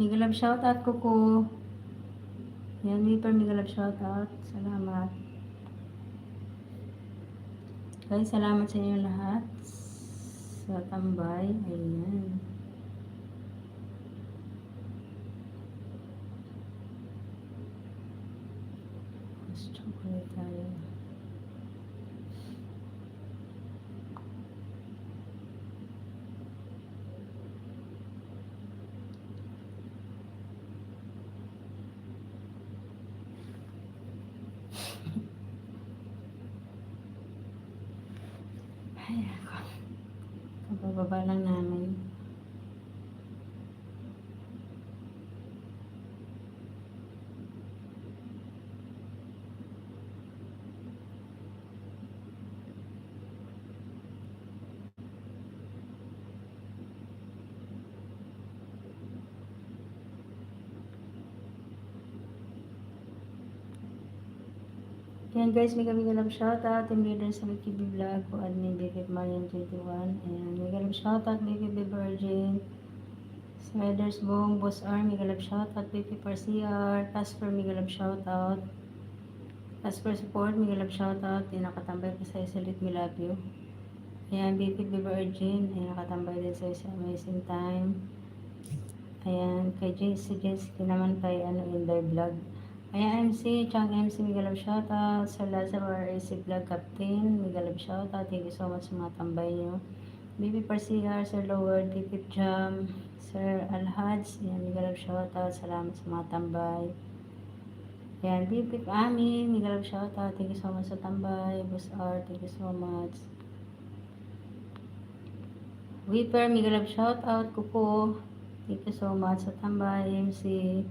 Mega love shoutout ko ko. Yan, Weeper, mega love shoutout. Salamat. Guys, salamat sa inyo lahat. Sa tambay. Ayan. Mas chocolate tayo. Ay, ako. Kabababa lang namin. Ayan guys, mega love shoutout. Team leader sa Wikibi Vlog ko, admin Bikit Marian 21. Ayan, mega love shoutout. Wikibi Virgin. Sliders Bong, Boss R, mega love shoutout. BP CR, Casper, mega love shoutout. Casper Support, mega love shoutout. Yung nakatambay ko sa Isalit, we love you. Ayan, BP Virgin. Ayan, nakatambay din sa isa. Amazing time. Ayan, kay Jessica naman kay Inday Vlog. Ayan, MC, Chang MC, mega love shoutout. Sir Lazaro RAC Vlog Captain, mega love shoutout. Thank you so much sa mga tambay nyo. BB CR, Sir Lower, Tipip Jam, Sir Alhads, ayan, mega love shoutout. Salamat sa mga tambay. Ayan, BB Ami, mega love shoutout. Thank you so much sa tambay. Boss R, thank you so much. Weeper, mega love shoutout. Kuko, thank you so much sa tambay. MC,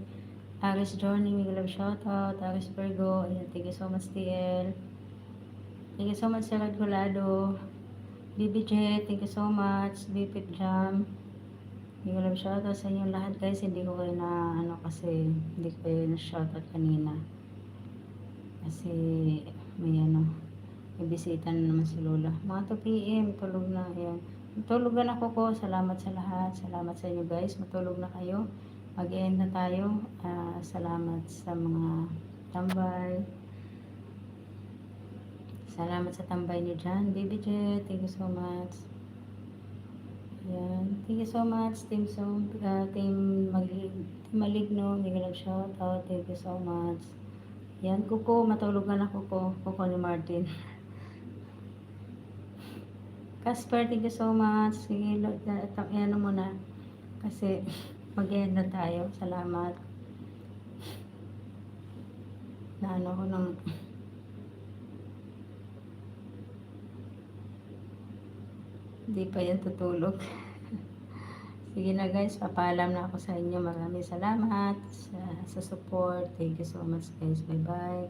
Aris Journey, mega love shoutout. Aris Virgo, ayan, thank you so much TL. Thank you so much Sir Radgolado. BBJ, thank you so much. BPIP Jam, mega love shoutout sa inyo lahat guys. Hindi ko kayo na kasi hindi ko kayo na shoutout kanina kasi may may bisita na naman si Lola. Mga 2 PM tulog na. Ayan, tulog na ako ko. Salamat sa lahat, salamat sa inyo guys. Matulog na kayo, mag-end na tayo. Salamat sa mga tambay, salamat sa tambay niyo dyan. BBJ, thank you so much. Ayan, thank you so much Team Maligno, mega love shoutout. Thank you so much. Yan, Kuko, matulog na Kuko ni Martin. Casper, thank you so much. Sige, yan muna kasi mag-end na tayo. Salamat. Naano ko ng hindi pa yan tutulog. Sige na guys, papaalam na ako sa inyo. Maraming salamat sa support. Thank you so much guys. Bye bye.